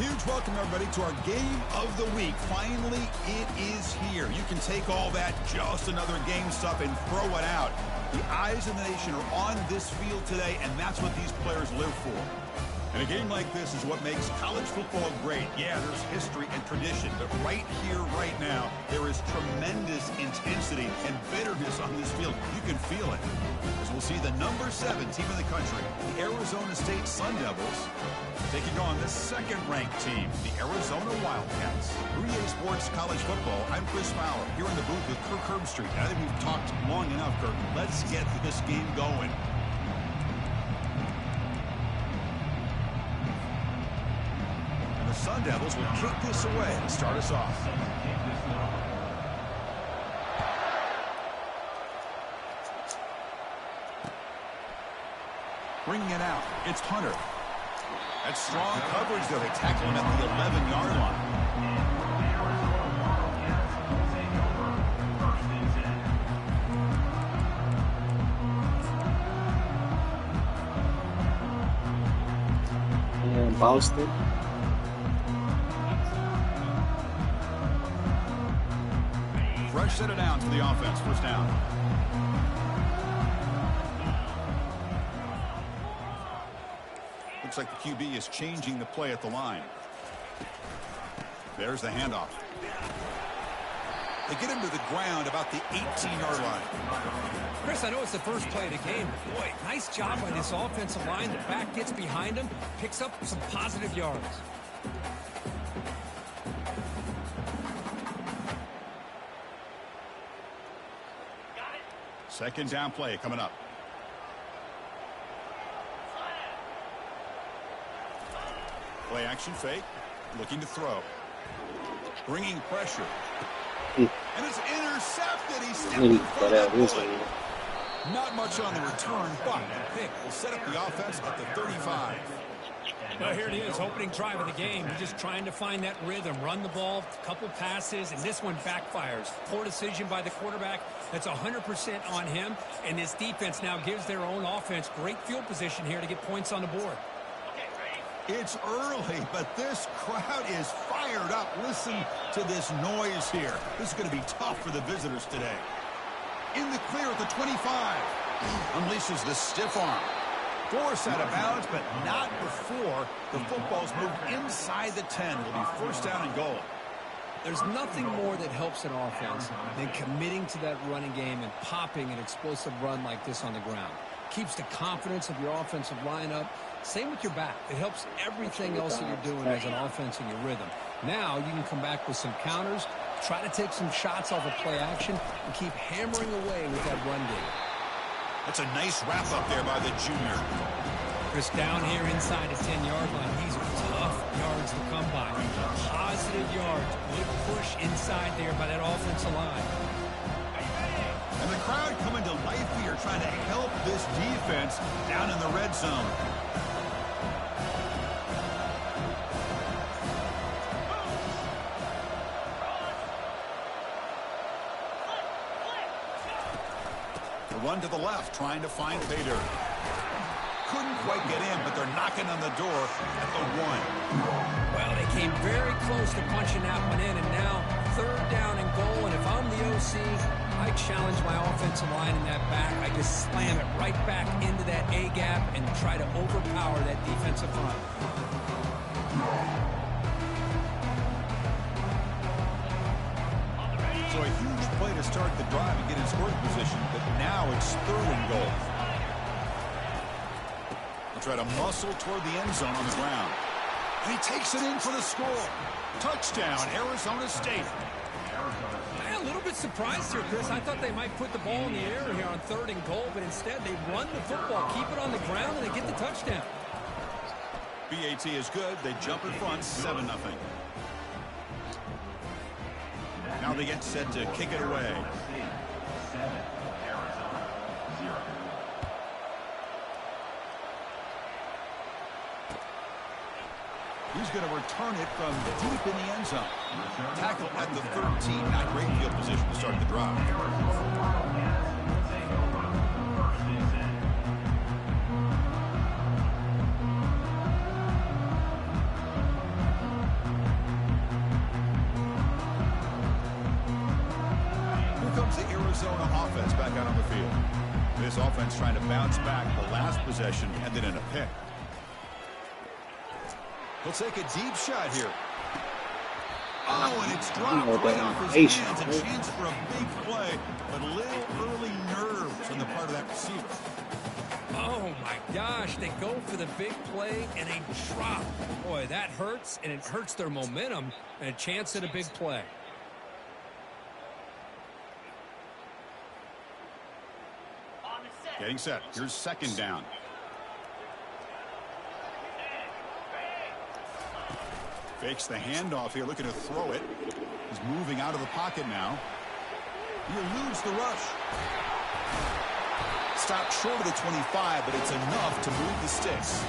huge welcome, everybody, to our game of the week. Finally, it is here. You can take all that just another game stuff and throw it out. The eyes of the nation are on this field today, and that's what these players live for. And a game like this is what makes college football great. Yeah, there's history and tradition, but right here, right now, there is tremendous intensity and bitterness on this field. You can feel it. As we'll see the number 7 team in the country, the Arizona State Sun Devils, taking on the second-ranked team, the Arizona Wildcats. 3A Sports College Football, I'm Chris Fowler, here in the booth with Kirk Herbstreit. I think we've talked long enough, Kirk. Let's get this game going. The Sun Devils will kick this away and start us off. Bringing it out, it's Hunter. That's strong coverage, though. They tackle him at the 11-yard line. And Boston. Fresh set of downs for the offense. First down. Looks like the QB is changing the play at the line. There's the handoff. They get him to the ground about the 18-yard line. Chris, I know it's the first play of the game, but boy, nice job by this offensive line. The back gets behind him, picks up some positive yards. Second down play coming up. Play action fake. Looking to throw. Bringing pressure. And it's intercepted. He's stepping in front of that bullet. Not much on the return, but the pick will set up the offense at the 35. Well, here it is, opening drive of the game. He's just trying to find that rhythm, run the ball, a couple passes, and this one backfires. Poor decision by the quarterback. That's 100% on him, and this defense now gives their own offense great field position here to get points on the board. It's early, but this crowd is fired up. Listen to this noise here. This is going to be tough for the visitors today. In the clear at the 25. Unleashes the stiff arm. Force out of bounds, but not before the football's moved inside the 10. Will be first down and goal. There's nothing more that helps an offense than committing to that running game and popping an explosive run like this on the ground. Keeps the confidence of your offensive lineup. Same with your back. It helps everything else that you're doing as an offense in your rhythm. Now you can come back with some counters, try to take some shots off of play action, and keep hammering away with that run game. That's a nice wrap up there by the junior. Chris, down here inside the 10-yard line. These are tough yards to come by. Positive yards. Good push inside there by that offensive line. And the crowd coming to life here, trying to help this defense down in the red zone. The run to the left, trying to find pay dirt. Couldn't quite get in, but they're knocking on the door at the 1. Well, they came very close to punching that one in, and now third down and goal. And if I'm the OC, I challenge my offensive line in that back. I just slam it right back into that A gap and try to overpower that defensive front. So a huge play to start the drive and get in scoring position, but now it's third and goal. They'll try to muscle toward the end zone on the ground. And he takes it in for the score. Touchdown, Arizona State. A little bit surprised here, Chris. I thought they might put the ball in the air here on third and goal, but instead they run the football, keep it on the ground, and they get the touchdown. BAT is good. They jump in front, 7-0. Now they get set to kick it away. He's going to return it from deep in the end zone. Tackle at the 13. Not great field position to start the drive. Arizona offense back out on the field. This offense trying to bounce back. The last possession ended in a pick. He'll take a deep shot here. Oh, and it's dropped right off his hands. A chance for a big play, but a little early nerves on the part of that receiver. Oh, my gosh. They go for the big play, and they drop. Boy, that hurts, and it hurts their momentum, and a chance at a big play. Getting set. Here's second down. Fakes the handoff here, looking to throw it. He's moving out of the pocket now. You lose the rush. Stopped short of the 25, but it's enough to move the sticks.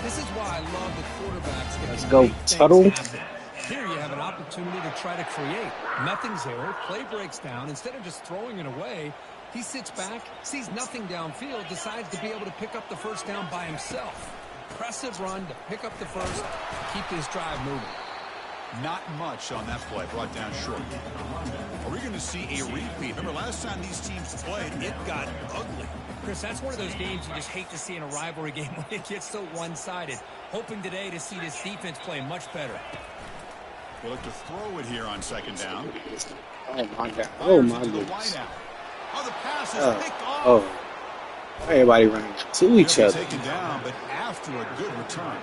This is why I love the quarterbacks that Let's can go, make things Tuttle. happen. Here you have an opportunity to try to create. Nothing's there. Play breaks down. Instead of just throwing it away, he sits back, sees nothing downfield, decides to be able to pick up the first down by himself. Impressive run to pick up the first, keep this drive moving. Not much on that play, brought down short. Are we going to see a repeat? Remember, last time these teams played, it got ugly. Chris, that's one of those games you just hate to see in a rivalry game when it gets so one-sided. Hoping today to see this defense play much better. We'll look to throw it here on second down. Oh, my God. Oh, my goodness. Oh, the pass is picked off. Oh. Everybody running to each other. Taken down, but after a good return.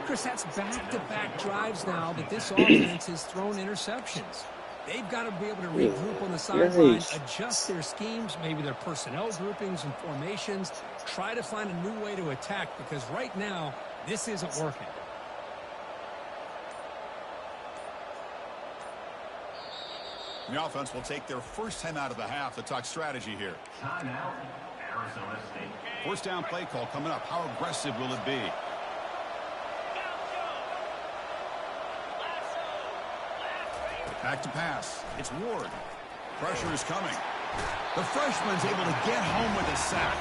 Chris, that's back-to-back drives now that this offense has thrown interceptions. They've got to be able to regroup on the sideline, adjust their schemes, maybe their personnel groupings and formations, try to find a new way to attack because right now, this isn't working. The offense will take their first time out of the half to talk strategy here. Timeout, Arizona State. First down play call coming up. How aggressive will it be? Back to pass. It's Ward. Pressure is coming. The freshman's able to get home with a sack.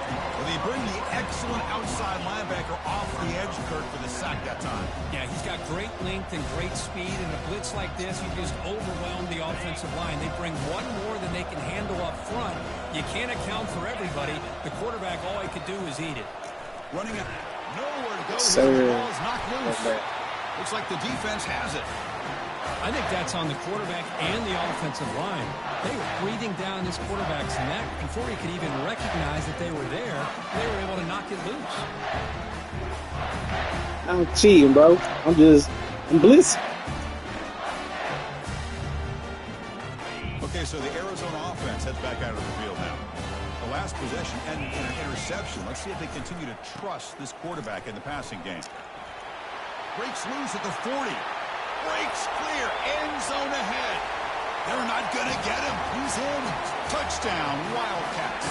Well, they bring the excellent outside linebacker off the edge, Kirk, for the sack that time. Yeah, he's got great length and great speed, and a blitz like this, you just overwhelm the offensive line. They bring one more than they can handle up front. You can't account for everybody. The quarterback, all he could do is eat it. Running it. Nowhere to go. So, The ball is knocked loose. Looks like the defense has it. I think that's on the quarterback and the offensive line. They were breathing down this quarterback's neck before he could even recognize that they were there. They were able to knock it loose. I'm cheating, bro. I'm blitzing. Okay, so the Arizona offense heads back out of the field now. The last possession ended in an interception. Let's see if they continue to trust this quarterback in the passing game. Breaks loose at the 40. Breaks clear. End zone ahead. They're not going to get him. He's in. Touchdown, Wildcats.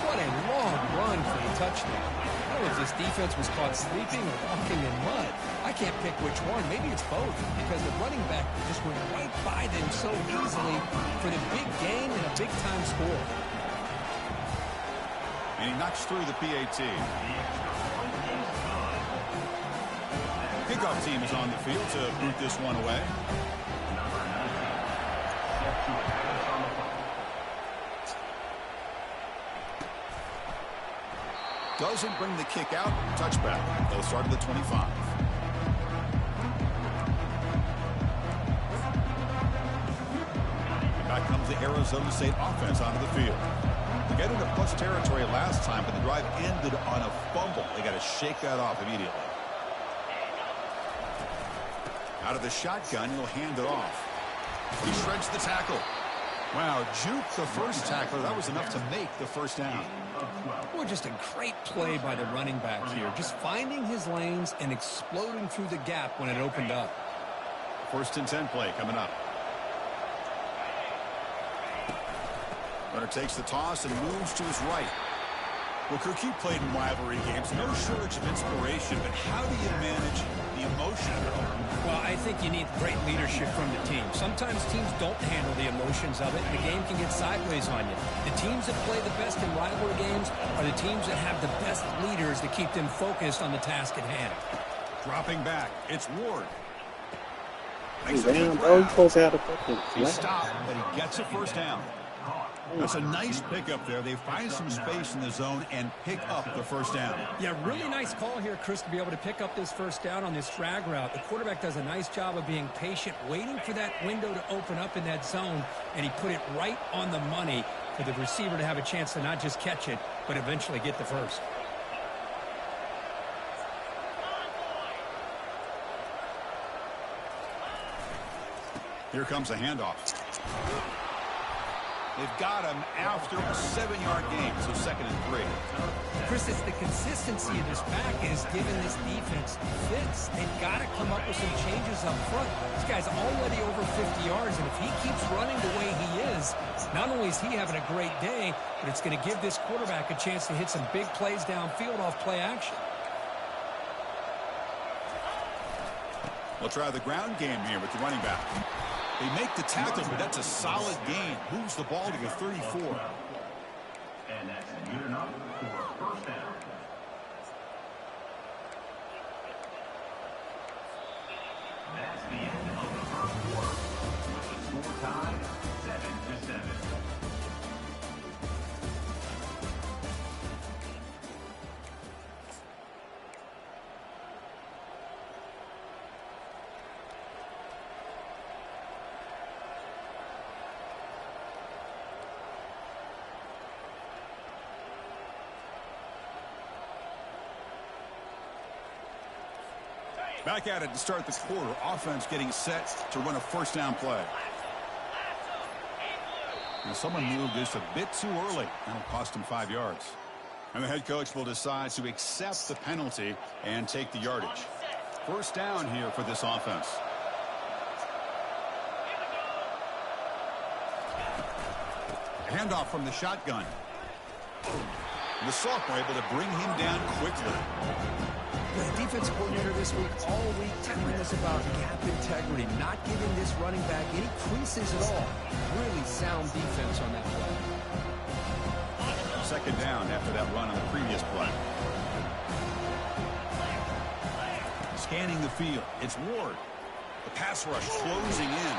What a long run for the touchdown. I don't know if this defense was caught sleeping or walking in mud. I can't pick which one. Maybe it's both because the running back just went right by them so easily for the big gain and a big-time score. And he knocks through the PAT. Kickoff team is on the field to boot this one away. Doesn't bring the kick out. Touchback. They'll start at the 25. And back comes the Arizona State offense onto the field. They got into plus territory last time, but the drive ended on a fumble. They got to shake that off immediately. Out of the shotgun, he'll hand it off. He shreds the tackle. Wow, juke the first tackler. That was enough to make the first down. Boy, just a great play by the running back here. Just finding his lanes and exploding through the gap when it opened up. First and 10 play coming up. Runner takes the toss and moves to his right. Well, Kirk, you played in rivalry games. No shortage of inspiration, but how do you manage the emotion of it all? Well, I think you need great leadership from the team. Sometimes teams don't handle the emotions of it, and the game can get sideways on you. The teams that play the best in rivalry games are the teams that have the best leaders to keep them focused on the task at hand. Dropping back, it's Ward. Makes a Damn, good bro, you grab. supposed to have the fucking He flag. stopped, but he gets a first down. That's a nice pickup there. They find some space in the zone and pick up the first down. Yeah, really nice call here, Chris, to be able to pick up this first down on this drag route. The quarterback does a nice job of being patient, waiting for that window to open up in that zone, and he put it right on the money for the receiver to have a chance to not just catch it, but eventually get the first. Here comes a handoff. They've got him after a 7-yard gain, so 2nd and 3. Chris, it's the consistency of this back is giving this defense fits. They've got to come up with some changes up front. This guy's already over 50 yards, and if he keeps running the way he is, not only is he having a great day, but it's going to give this quarterback a chance to hit some big plays downfield off play action. We'll try the ground game here with the running back. They make the tackle, but that's a solid gain. Moves the ball to the 34. And that's good enough for a first down. That's the end of the first quarter. With the score tied 7-7. Back at it to start the quarter. Offense getting set to run a first down play. And someone moved this a bit too early. That'll cost him 5 yards. And the head coach will decide to accept the penalty and take the yardage. First down here for this offense. Handoff from the shotgun. The sophomore able to bring him down quickly. The defense coordinator this week, all week, telling us about gap integrity, not giving this running back any creases at all. Really sound defense on that play. 2nd down after that run on the previous play. Scanning the field. It's Ward. The pass rush closing in.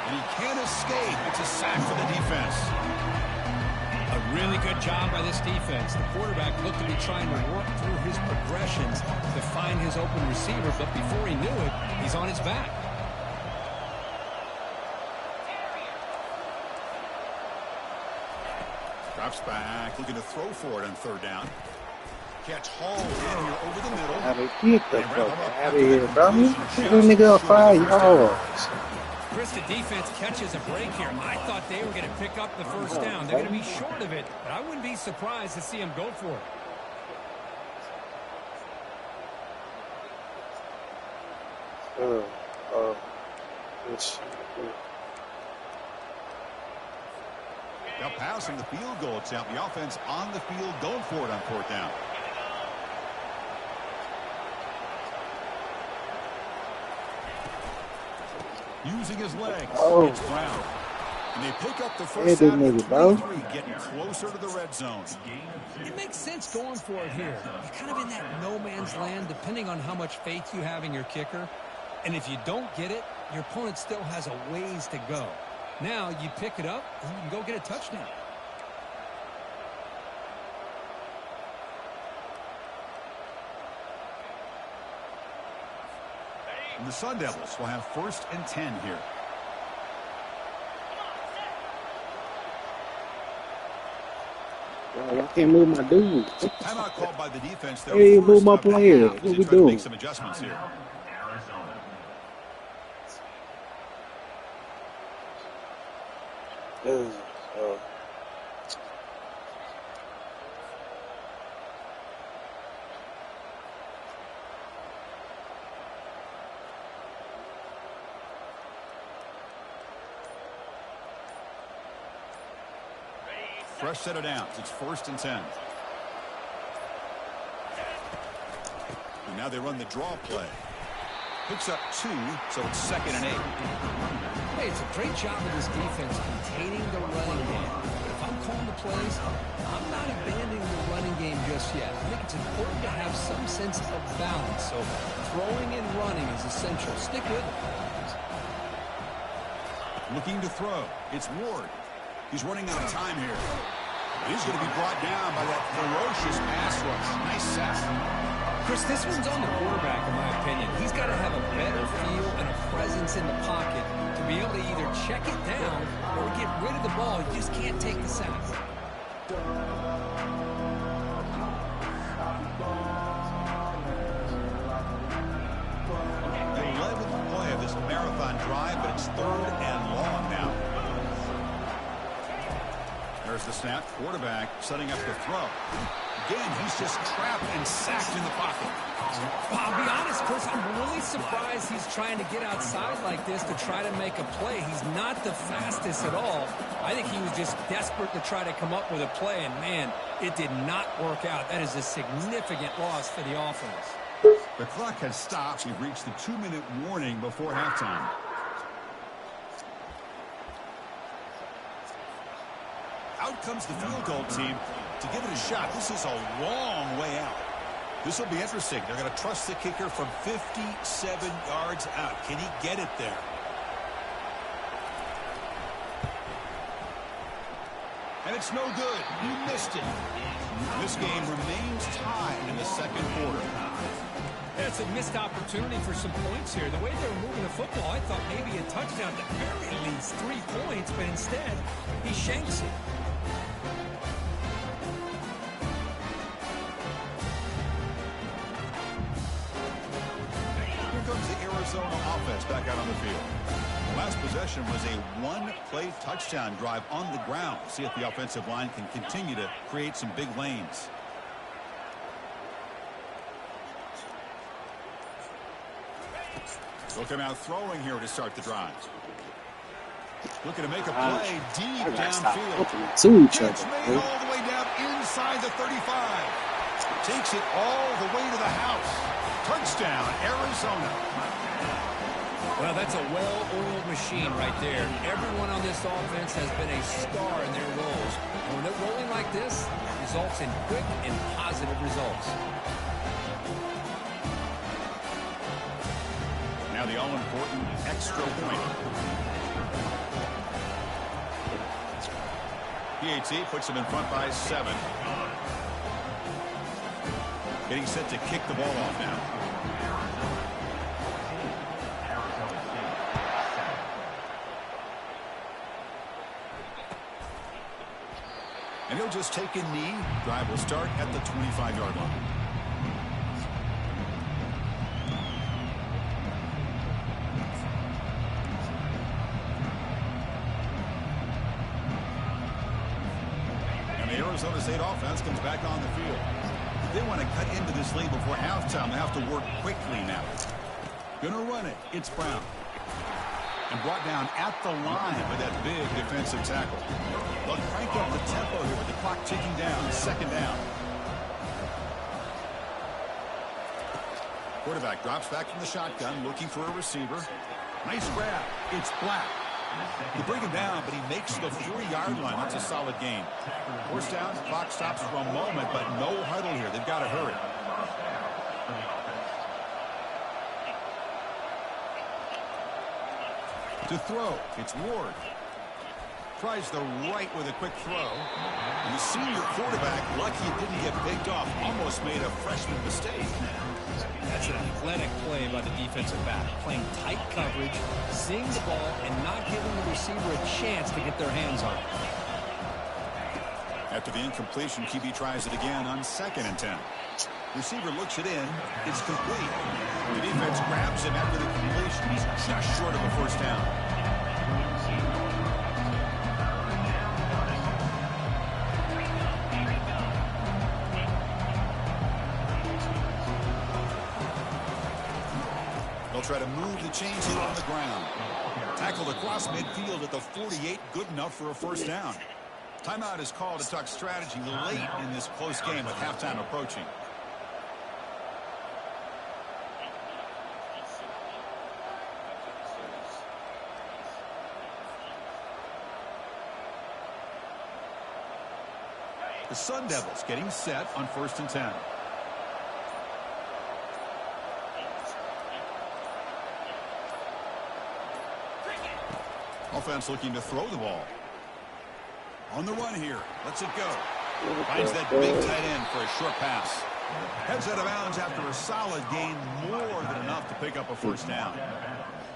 And he can't escape. It's a sack for the defense. A really good job by this defense. The quarterback looked to be trying to work through his progressions to find his open receiver, but before he knew it, he's on his back. Drops back, looking to throw for it on 3rd down. Catch hauled in here over the middle. How to get the fuck out of here, bro? Get a nigga up 5 yards. Chris, the defense catches a break here. I thought they were going to pick up the first down. They're going to be short of it, but I wouldn't be surprised to see him go for it. Now passing the field goal attempt. The offense on the field going for it on 4th down. Using his legs. It's Brown. And they pick up the first down at 23, getting closer to the red zone. It makes sense going for it here. You're kind of in that no man's land, depending on how much faith you have in your kicker. And if you don't get it, your opponent still has a ways to go. Now you pick it up, and you can go get a touchdown. And the Sun Devils will have 1st and 10 here. I can't move my dude. Timeout called by the defense. Hey, move my player. What we doing? Make some adjustments here. Arizona. Fresh set of downs. It's 1st and 10. And now they run the draw play. Picks up 2, so it's 2nd and 8. Hey, it's a great job of this defense containing the running game. But if I'm calling the plays, I'm not abandoning the running game game just yet. I think it's important to have some sense of balance, so throwing and running is essential. Stick with it. Looking to throw. It's Ward. He's running out of time here. He's going to be brought down by that ferocious pass rush. Nice sack. Chris, this one's on the quarterback, in my opinion. He's got to have a better feel and a presence in the pocket to be able to either check it down or get rid of the ball. You just can't take the sack. The 11th play of this marathon drive, but it's 3rd and long now. There's the snap. Quarterback setting up the throw. Again, he's just trapped and sacked in the pocket. I'll be honest, Chris, I'm really surprised he's trying to get outside like this to try to make a play. He's not the fastest at all. I think he was just desperate to try to come up with a play, and, man, it did not work out. That is a significant loss for the offense. The clock has stopped. We've reached the 2-minute warning before halftime. Out comes the field goal team to give it a shot. This is a long way out. This will be interesting. They're going to trust the kicker from 57 yards out. Can he get it there? And it's no good. He missed it. This game remains tied in the second quarter. It's a missed opportunity for some points here. The way they were moving the football, I thought maybe a touchdown, at the very least 3 points, but instead he shanks it. The Arizona offense back out on the field. The last possession was a 1-play touchdown drive on the ground. See if the offensive line can continue to create some big lanes. They'll come out throwing here to start the drive. Looking to make a play deep downfield. To each other. It's made all the way down inside the 35. Takes it all the way to the house. Touchdown, Arizona. Well, that's a well-oiled machine right there. Everyone on this offense has been a star in their roles. And when they're rolling like this, it results in quick and positive results. Now the all-important extra point. PAT puts him in front by 7. Getting set to kick the ball off now. And he'll just take a knee. Drive will start at the 25-yard line. And the Arizona State offense comes back on the field. They want to cut into this lead before halftime. They have to work quickly now. Gonna run it. It's Brown. And brought down at the line with that big defensive tackle. They'll crank up the tempo here with the clock ticking down. 2nd down. Quarterback drops back from the shotgun, looking for a receiver. Nice grab. It's Black. You bring him down, but he makes the 4-yard line. That's a solid gain. 4th down, the clock stops for a moment, but no huddle here. They've got to hurry. To throw, it's Ward. Tries the right with a quick throw. And the senior quarterback, lucky it didn't get picked off, almost made a freshman mistake. That's an athletic play by the defensive back. Playing tight coverage, seeing the ball, and not giving the receiver a chance to get their hands on it. After the incompletion, QB tries it again on 2nd and 10. Receiver looks it in. It's complete. The defense grabs him after the completion. He's just short of a 1st down. They'll try to move the chains here on the ground. Tackled across midfield at the 48. Good enough for a 1st down. Timeout is called to talk strategy late in this close game with halftime approaching. The Sun Devils getting set on 1st and 10. Offense looking to throw the ball. On the run here. Lets it go. Finds that big tight end for a short pass. Heads out of bounds after a solid gain, more than enough to pick up a 1st down.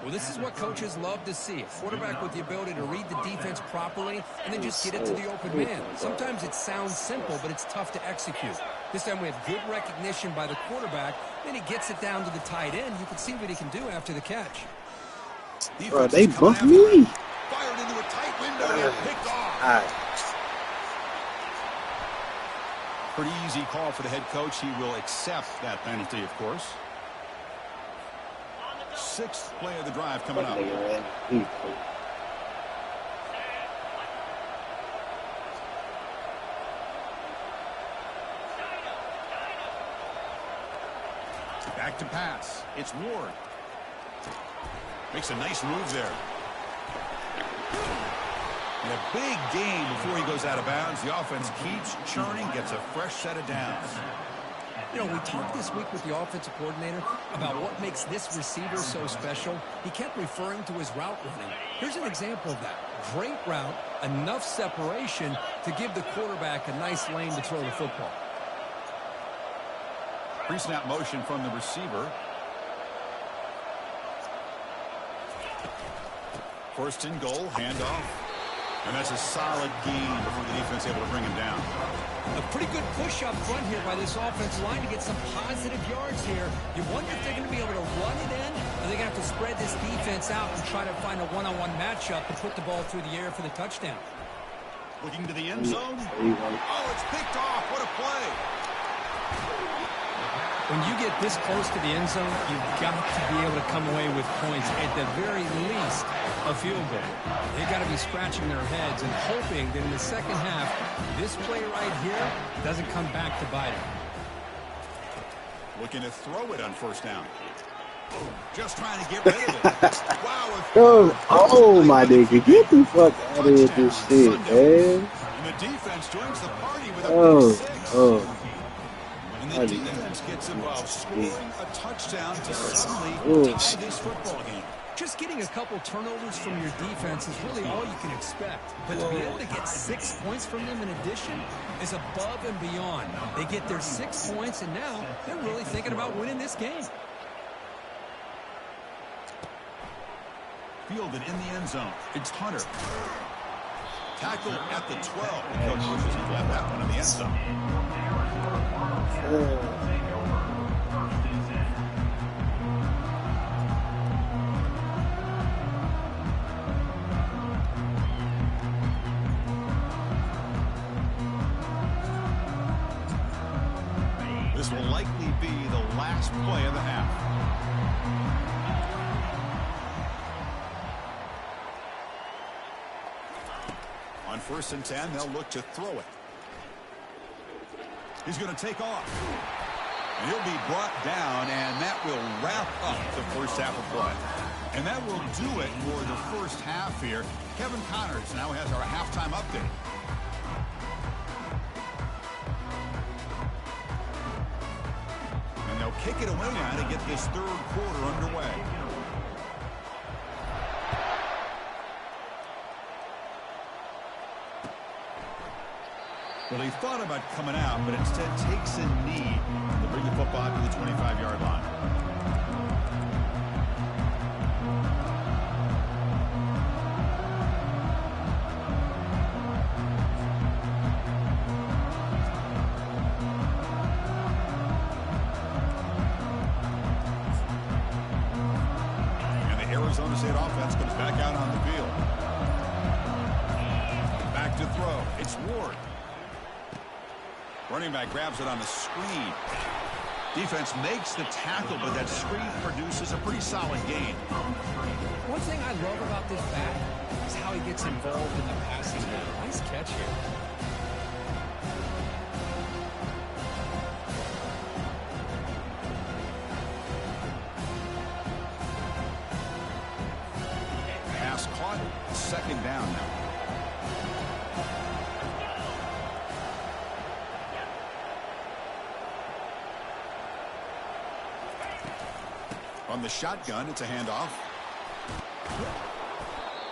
Well, this is what coaches love to see. A quarterback with the ability to read the defense properly and then just get it to the open man. Sometimes it sounds simple, but it's tough to execute. This time we have good recognition by the quarterback. Then he gets it down to the tight end. You can see what he can do after the catch. Bro, they booked me. Fired into a tight window and picked off. Pretty easy call for the head coach. He will accept that penalty, of course. 6th play of the drive coming up. Back to pass. It's Ward. Makes a nice move there. And a big gain before he goes out of bounds. The offense keeps churning, gets a fresh set of downs. You know, we talked this week with the offensive coordinator about what makes this receiver so special. He kept referring to his route running. Here's an example of that. Great route, enough separation to give the quarterback a nice lane to throw the football. Pre-snap motion from the receiver. 1st and goal, handoff. And that's a solid gain before the defense able to bring him down. A pretty good push up front here by this offensive line to get some positive yards here. You wonder if they're going to be able to run it in, or they're going to have to spread this defense out and try to find a one-on-one matchup to put the ball through the air for the touchdown. Looking to the end zone. Oh, it's picked off. What a play. When you get this close to the end zone, you've got to be able to come away with points. At the very least, a field goal. They've got to be scratching their heads and hoping that in the second half, this play right here doesn't come back to bite them. Looking to throw it on 1st down. Just trying to get rid of it. Wow. Oh, my nigga. Get the fuck out of here with this shit, man. And the defense joins the party with a pick 6. And the defense gets involved, scoring a touchdown to suddenly tie this football game. Just getting a couple turnovers from your defense is really all you can expect. But to be able to get 6 points from them in addition is above and beyond. They get their 6 points, and now they're really thinking about winning this game. Fielded in the end zone. It's Hunter. Tackle at the 12. The coach wishes he left that one in the end zone. This will likely be the last play of the half. On 1st and 10, they'll look to throw it. He's going to take off. And he'll be brought down, and that will wrap up the 1st half of play. And that will do it for the 1st half here. Kevin Connors now has our halftime update. And they'll kick it away now to get this 3rd quarter underway. Well, he thought about coming out, but instead takes a knee to bring the football to the 25-yard line. And the Arizona State offense comes back out on the field. Back to throw. It's Ward. Running back grabs it on the screen. Defense makes the tackle, but that screen produces a pretty solid gain. One thing I love about this back is how he gets involved in the passing game. Nice catch here. Pass caught. 2nd down now. From the shotgun, it's a handoff.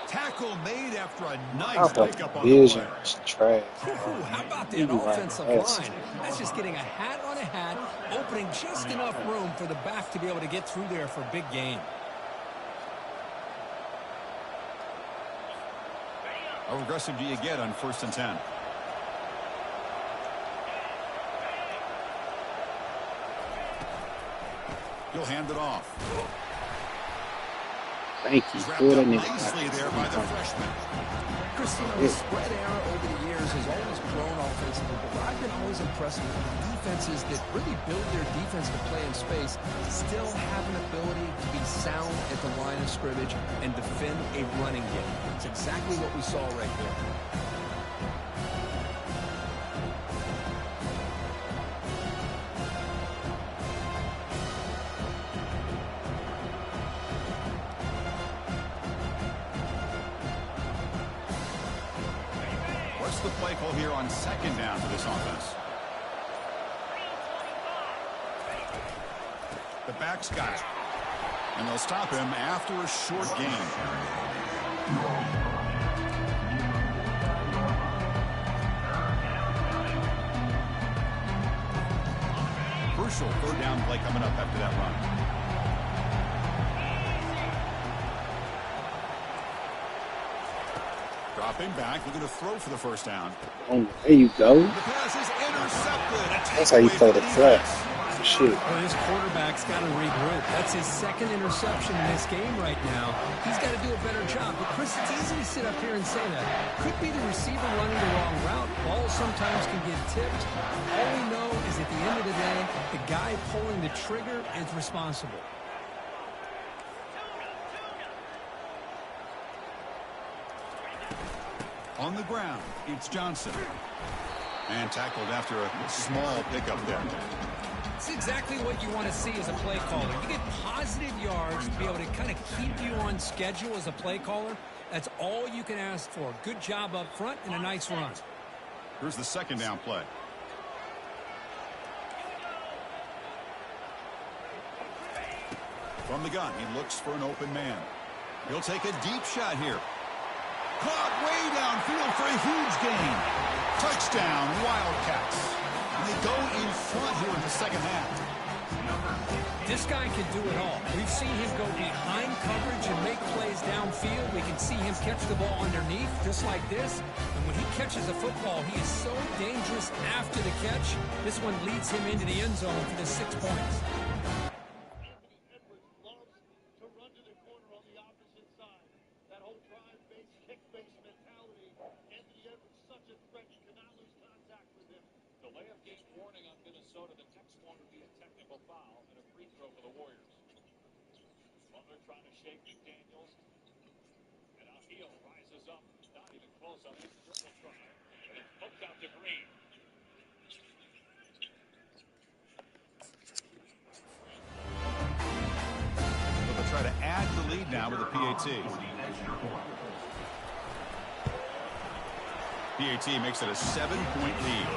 Tackle made after a nice pickup on the Vision play. is trash. Ooh, how about that offensive line? That's just getting a hat on a hat, opening just enough room for the back to be able to get through there for a big gain. How aggressive do you get on 1st and 10? He'll hand it off. Thank you. Wrapped Good up in nicely there by the freshman. Christina, the spread era over the years has always grown offensively, but what I've been always impressed with defenses that really build their defense to play in space still have an ability to be sound at the line of scrimmage and defend a running game. It's exactly what we saw right there. The play call here on 2nd down for this offense. The back's got it. And they'll stop him after a short gain. Crucial 3rd down play coming up after that run. Dropping back, looking to throw for the 1st down. Oh, there you go. The pass is intercepted. That's how you play the threat. Shit. Well, this quarterback's got to regroup. That's his 2nd interception in this game right now. He's got to do a better job. But, Chris, it's easy to sit up here and say that. Could be the receiver running the wrong route. Ball sometimes can get tipped. All we know is at the end of the day, the guy pulling the trigger is responsible. On the ground, it's Johnson. And tackled after a small pickup there. It's exactly what you want to see as a play caller. You get positive yards to be able to kind of keep you on schedule as a play caller. That's all you can ask for. Good job up front and a nice run. Here's the 2nd down play. From the gun, he looks for an open man. He'll take a deep shot here. Caught way downfield for a huge gain. Touchdown, Wildcats. And they go in front here in the 2nd half. This guy can do it all. We've seen him go behind coverage and make plays downfield. We can see him catch the ball underneath, just like this. And when he catches a football, he is so dangerous after the catch. This one leads him into the end zone for the 6 points. Try to add the lead now with a PAT. PAT makes it a 7-point lead.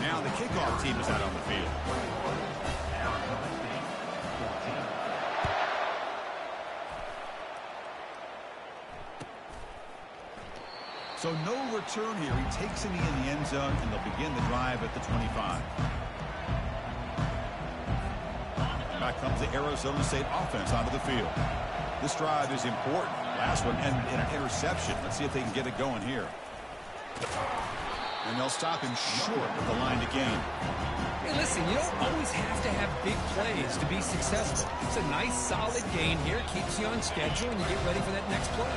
Now the kickoff team is out on the field. So no return here. He takes a knee in the end zone, and they'll begin the drive at the 25. Back comes the Arizona State offense onto the field. This drive is important. Last one and an interception. Let's see if they can get it going here. And they'll stop him short of the line to gain. Hey, listen, you don't always have to have big plays to be successful. It's a nice, solid gain here. Keeps you on schedule, and you get ready for that next play.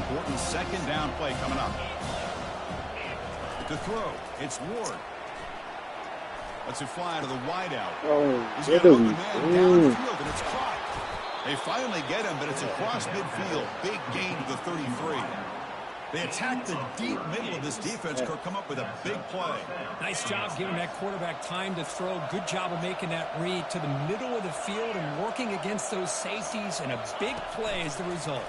Important 2nd down play coming up. To throw, it's Ward. Lets it fly to the wideout. Oh, he's got an open man downfield, and it's caught. They finally get him, but it's across midfield. Big gain to the 33. They attack the deep middle of this defense. Kirk come up with a big play. Nice job giving that quarterback time to throw. Good job of making that read to the middle of the field and working against those safeties, and a big play is the result.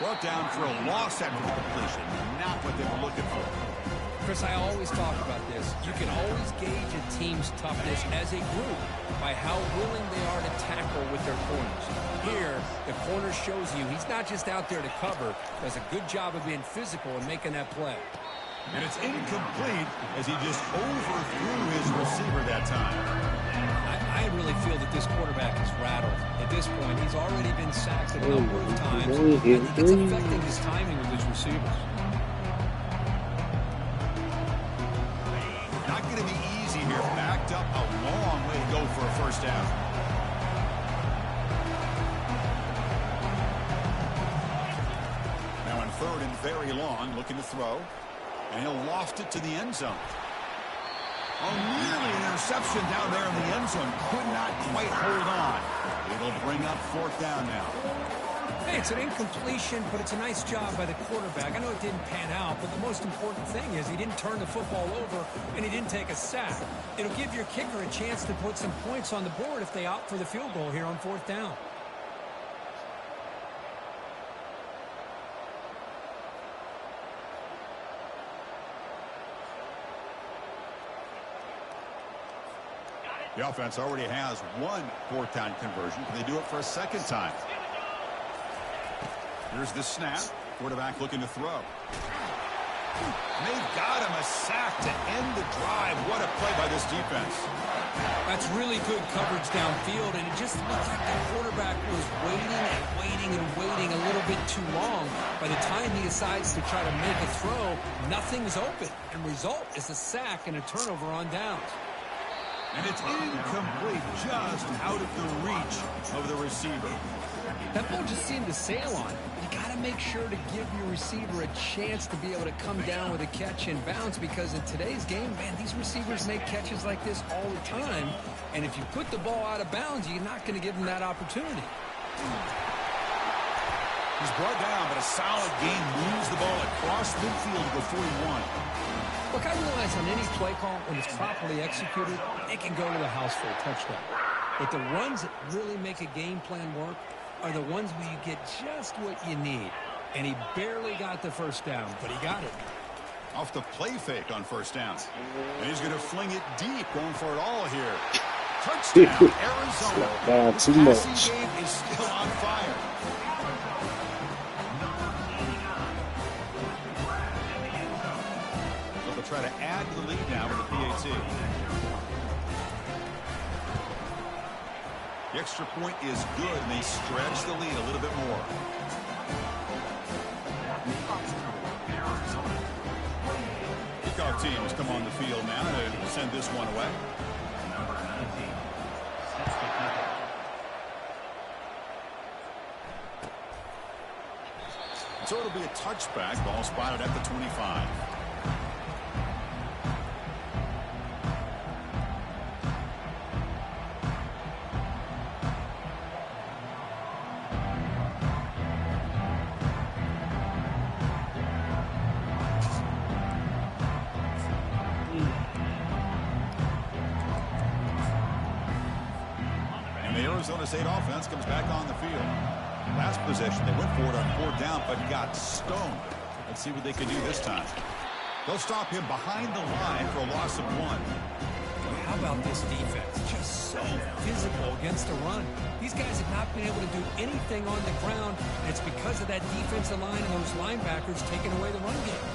Brought down for a loss after the completion. Not what they were looking for. Chris, I always talk about this. You can always gauge a team's toughness as a group by how willing they are to tackle with their corners. Here, the corner shows you he's not just out there to cover, does a good job of being physical and making that play. And it's incomplete as he just overthrew his receiver that time. I really feel that this quarterback is rattled. At this point, he's already been sacked a number of times. I think it's affecting his timing with his receivers. Not going to be easy here. Backed up a long way to go for a first down. Now on 3rd and very long, looking to throw. And he'll loft it to the end zone. Oh, nearly an interception down there in the end zone. Could not quite hold on. It'll bring up 4th down now. Hey, it's an incompletion, but it's a nice job by the quarterback. I know it didn't pan out, but the most important thing is he didn't turn the football over and he didn't take a sack. It'll give your kicker a chance to put some points on the board if they opt for the field goal here on 4th down. The offense already has one 4th down conversion. Can they do it for a 2nd time? Here's the snap. Quarterback looking to throw. And they've got him a sack to end the drive. What a play by this defense. That's really good coverage downfield, and it just looked like the quarterback was waiting and waiting and waiting a little bit too long. By the time he decides to try to make a throw, nothing's open. And result is a sack and a turnover on downs. And it's incomplete, just out of the reach of the receiver. That ball just seemed to sail on it. You got to make sure to give your receiver a chance to be able to come down with a catch and bounce, because in today's game, man, these receivers make catches like this all the time. And if you put the ball out of bounds, you're not going to give them that opportunity. He's brought down, but a solid gain moves the ball across midfield to go 41. Look, I realize on any play call, when it's properly executed, it can go to the house for a touchdown. But the runs that really make a game plan work are the ones where you get just what you need. And he barely got the first down, but he got it. Off the play fake on 1st down. And he's going to fling it deep, going for it all here. Touchdown, Arizona. Too The much. passing game is still on fire. Try to add to the lead now with the PAT. The extra point is good, and they stretch the lead a little bit more. Kickoff teams come on the field now to send this one away. So it'll be a touchback. Ball spotted at the 25. Arizona State offense comes back on the field. Last possession, they went for it on 4th down, but got stoned. Let's see what they can do this time. They'll stop him behind the line for a loss of 1. How about this defense? Just so physical against the run. These guys have not been able to do anything on the ground, and it's because of that defensive line and those linebackers taking away the run game.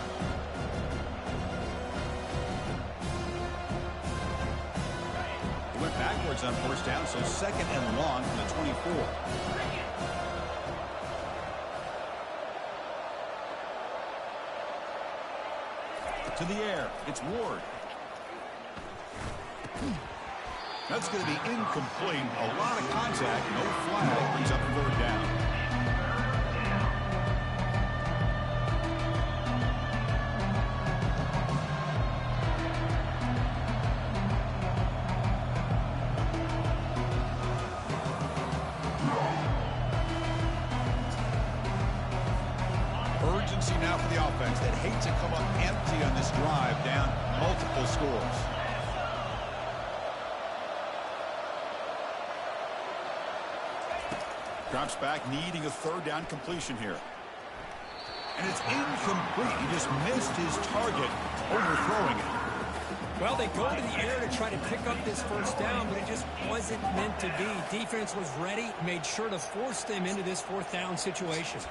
Went backwards on 1st down, so 2nd and long from the 24. To the air, it's Ward. That's going to be incomplete. A lot of contact, no flag, brings up 3rd down. Urgency now for the offense that hate to come up empty on this drive, down multiple scores. Drops back, needing a 3rd down completion here. And it's incomplete. He just missed his target, overthrowing it. Well, they go to the air to try to pick up this first down, but it just wasn't meant to be. Defense was ready, made sure to force them into this fourth down situation.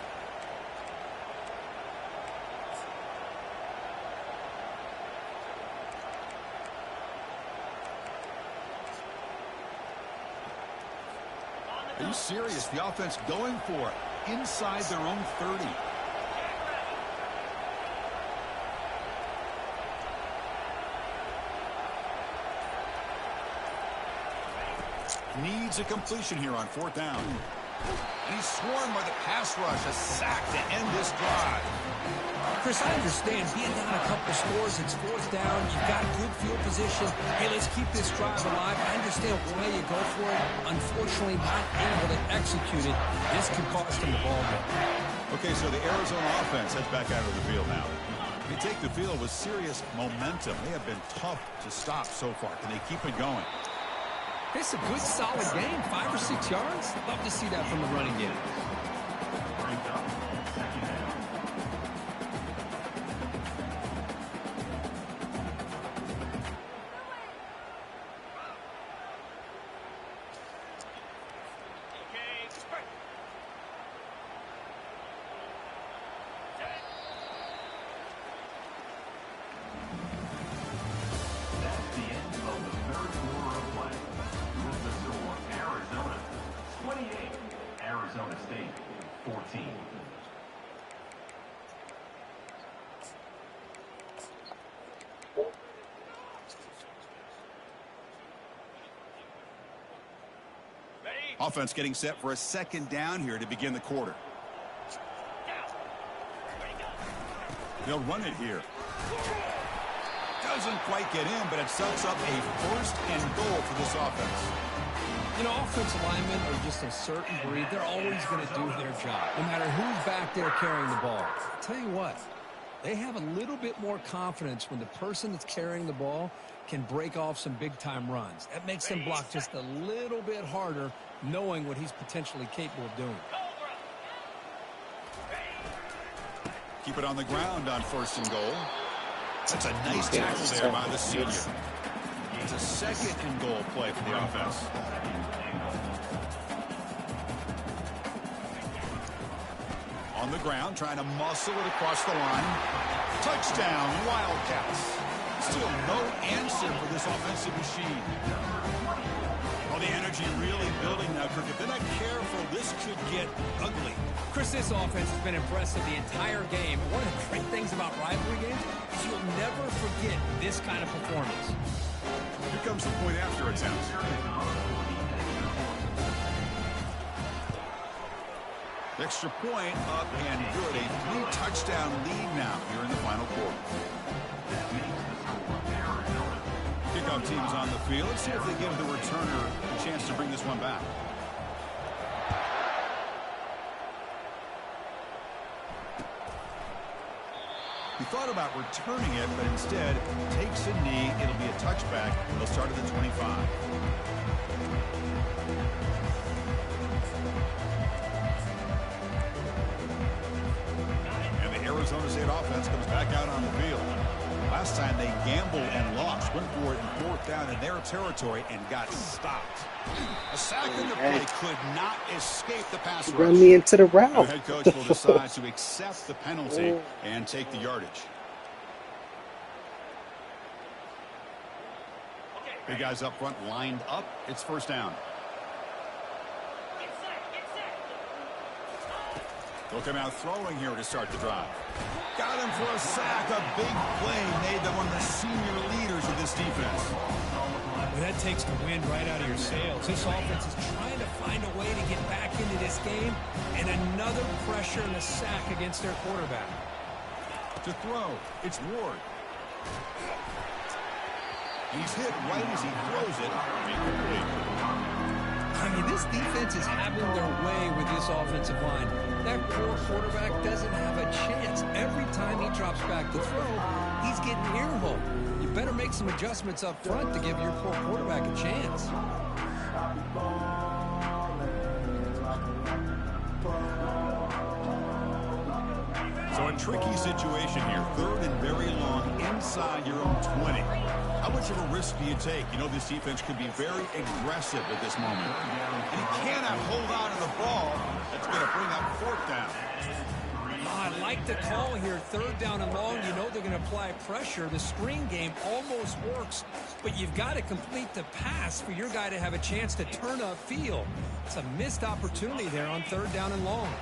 Are you serious? The offense going for it inside their own 30. Needs a completion here on fourth down. And he's swarmed by the pass rush. A sack to end this drive. Chris, I understand being down a couple scores, it's fourth down, you've got good field position. Hey, let's keep this drive alive. I understand why you go for it. Unfortunately, not able to execute it. This could cost him the ball game. Okay, so the Arizona offense heads back out of the field now. They take the field with serious momentum. They have been tough to stop so far. Can they keep it going? It's a good, solid game. 5 or 6 yards. Love to see that from the running game. Arizona State, 14. Offense getting set for a second down here to begin the quarter. They'll run it here. Doesn't quite get in, but it sets up a first and goal for this offense. You know, offensive linemen are just a certain breed. They're always going to do their job, no matter who's back there carrying the ball. I'll tell you what, they have a little bit more confidence when the person that's carrying the ball can break off some big-time runs. That makes them block just a little bit harder, knowing what he's potentially capable of doing. Keep it on the ground on first and goal. That's a nice tackle there by the senior. It's a second and goal play for the offense. On the ground, trying to muscle it across the line. Touchdown, Wildcats. Still no answer for this offensive machine. Well, the energy really building now, Kirk. If they're not careful, this could get ugly. Chris, this offense has been impressive the entire game. One of the great things about rivalry games is you'll never forget this kind of performance. Here comes the point after attempt. Extra point up and good. A 3-touchdown lead now here in the final quarter. Kickoff team is on the field. Let's see if they give the returner a chance to bring this one back. He thought about returning it, but instead takes a knee. It'll be a touchback. They'll start at the 25. Arizona State offense comes back out on the field. Last time they gambled and lost, went for it in fourth down in their territory and got stopped. A sack in the play could not escape the pass rush. Run me into the route. The head coach will decide to accept the penalty and take the yardage. Big guys up front lined up. It's first down. They'll come out throwing here to start the drive. Got him for a sack. A big play made them one of the senior leaders of this defense. Well, that takes the wind right out of your sails. This offense is trying to find a way to get back into this game, and another pressure and a sack against their quarterback. To throw, it's Ward. He's hit right as he throws it. Incomplete. I mean, this defense is having their way with this offensive line. That poor quarterback doesn't have a chance. Every time he drops back to throw, he's getting earholed. You better make some adjustments up front to give your poor quarterback a chance. So in Tricky situation here. Third and very long inside your own 20. How much of a risk do you take? You know this defense could be very aggressive at this moment. And he cannot hold on to the ball. That's going to bring up fourth down. I like the call here. Third down and long. You know they're going to apply pressure. The screen game almost works, but you've got to complete the pass for your guy to have a chance to turn upfield. It's a missed opportunity there on third down and long.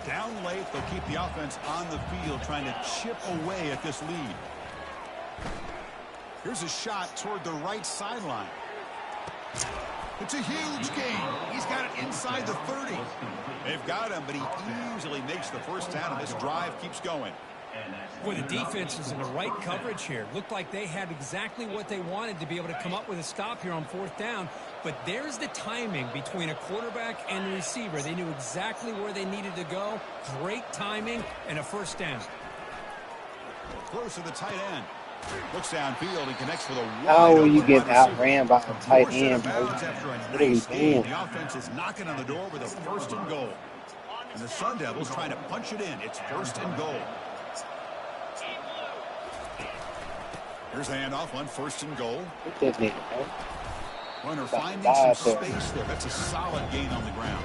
Down late, they'll keep the offense on the field trying to chip away at this lead. Here's a shot toward the right sideline. It's a huge gain. He's got it inside the 30. They've got him, but he easily makes the first down, and this drive keeps going. Boy, the defense is in the right coverage here. Looked like they had exactly what they wanted to be able to come up with a stop here on fourth down. But there's the timing between a quarterback and the receiver. They knew exactly where they needed to go. Great timing and a first down. Close to the tight end. Looks downfield and connects with a How will you get outran by a tight end, bro? After a What are we nice game, doing? the offense is knocking on the door with a first and goal. And the Sun Devils trying to punch it in. It's first and goal. Here's the handoff on first and goal. Look at that nigga, bro. Runner finding some space there. That's a solid gain on the ground.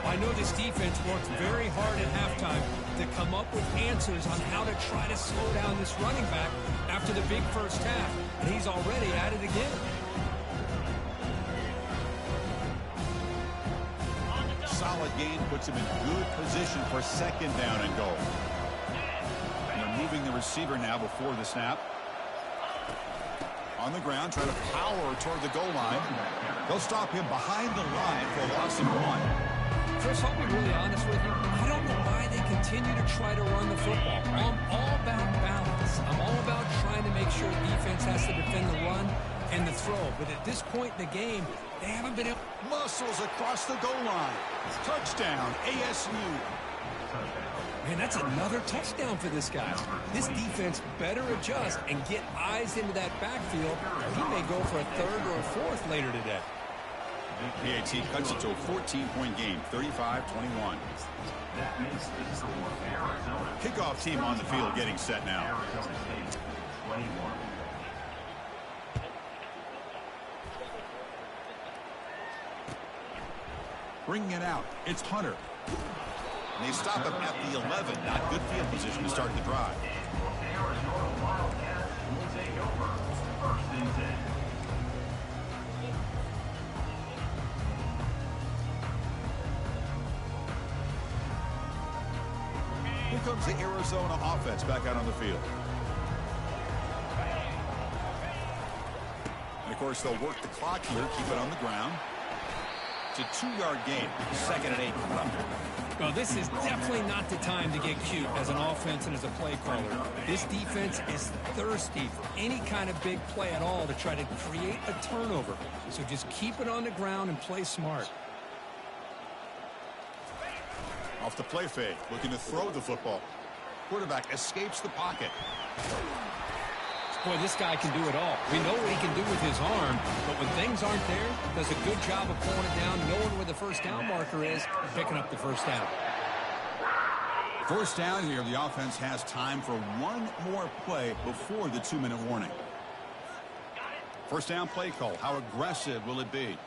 I know this defense worked very hard at halftime to come up with answers on how to try to slow down this running back after the big first half, and he's already at it again. Solid gain puts him in good position for second down and goal. And they're moving the receiver now before the snap. On the ground, trying to power toward the goal line. They'll stop him behind the line for a loss of 1. Chris, I'll be really honest with you. I don't know why they continue to try to run the football. I'm all about balance. I'm all about trying to make sure defense has to defend the run and the throw. But at this point in the game, they haven't been able. Muscles across the goal line. Touchdown, ASU. Man, that's another touchdown for this guy. This defense better adjust and get eyes into that backfield, or he may go for a third or a fourth later today. PAT cuts it to a 14-point game, 35-21. Kickoff team on the field getting set now. Bringing it out, it's Hunter. And they stop him at the 11. Not good field position to start the drive. Here comes the Arizona offense back out on the field. And, of course, they'll work the clock here, keep it on the ground. It's a 2-yard gain. 2nd and 8 coming up. Well, this is definitely not the time to get cute as an offense and as a play caller. This defense is thirsty for any kind of big play at all to try to create a turnover. So just keep it on the ground and play smart. Off the play fake, looking to throw the football. Quarterback escapes the pocket. Boy, this guy can do it all. We know what he can do with his arm, but when things aren't there, does a good job of pulling it down, knowing where the first down marker is, picking up the first down. First down here, the offense has time for one more play before the 2-minute warning. First down play call. How aggressive will it be?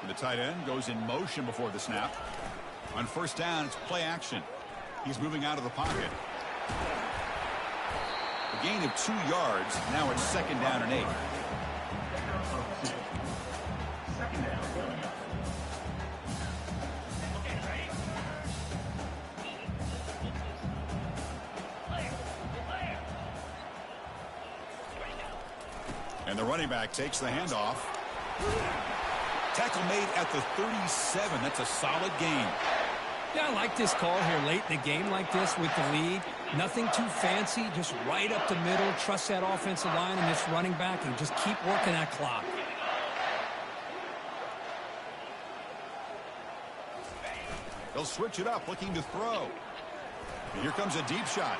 And the tight end goes in motion before the snap. On first down, it's play action. He's moving out of the pocket. A gain of 2 yards. Now it's 2nd down and 8. And the running back takes the handoff. Tackle made at the 37. That's a solid gain. Yeah, I like this call here late in the game like this with the lead. Nothing too fancy, just right up the middle. Trust that offensive line and this running back and just keep working that clock. They'll switch it up, looking to throw. And here comes a deep shot.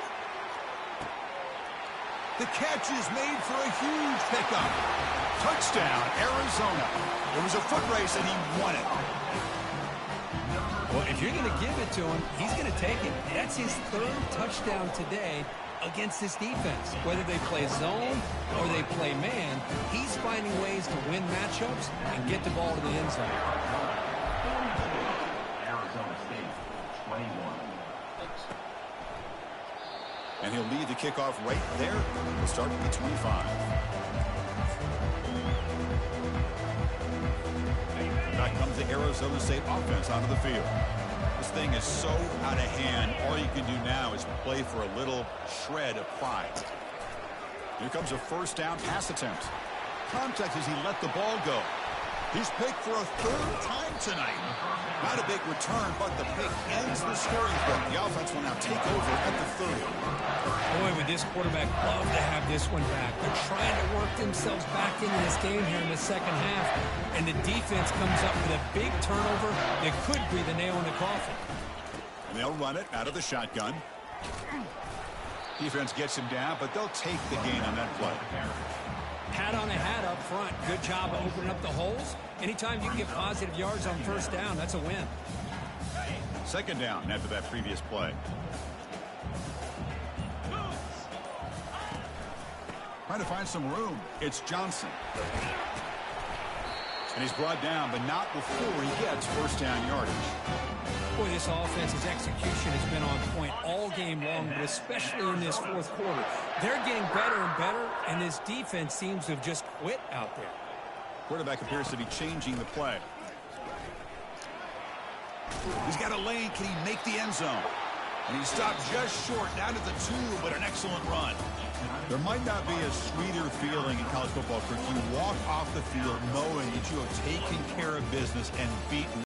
The catch is made for a huge pickup. Touchdown, Arizona. It was a foot race and he won it. Well, if you're going to give it to him, he's going to take it. That's his third touchdown today against this defense. Whether they play zone or they play man, he's finding ways to win matchups and get the ball to the end zone. Arizona State, 21. And he'll lead the kickoff right there. We'll start at the 25. Back comes the Arizona State offense onto the field. This thing is so out of hand. All you can do now is play for a little shred of pride. Here comes a first down pass attempt. Contact as he let the ball go. He's picked for a third time tonight. Not a big return, but the pick ends the scoring book. The offense will now take over at the 30. Boy, would this quarterback love to have this one back. They're trying to work themselves back into this game here in the second half, and the defense comes up with a big turnover that could be the nail in the coffin. And they'll run it out of the shotgun. Defense gets him down, but they'll take the gain on that play. Hat on a hat up front. Good job of opening up the holes. Anytime you can get positive yards on first down, that's a win. Second down after that previous play. Trying to find some room. It's Johnson. And he's brought down, but not before he gets first down yardage. Boy, this offense's execution has been on point all game long, but especially in this fourth quarter. They're getting better and better, and this defense seems to have just quit out there. Quarterback appears to be changing the play. He's got a lane. Can he make the end zone? And he stopped just short, down to the 2, but an excellent run. There might not be a sweeter feeling in college football, Kirk. You walk off the field knowing that you have taken care of business and beaten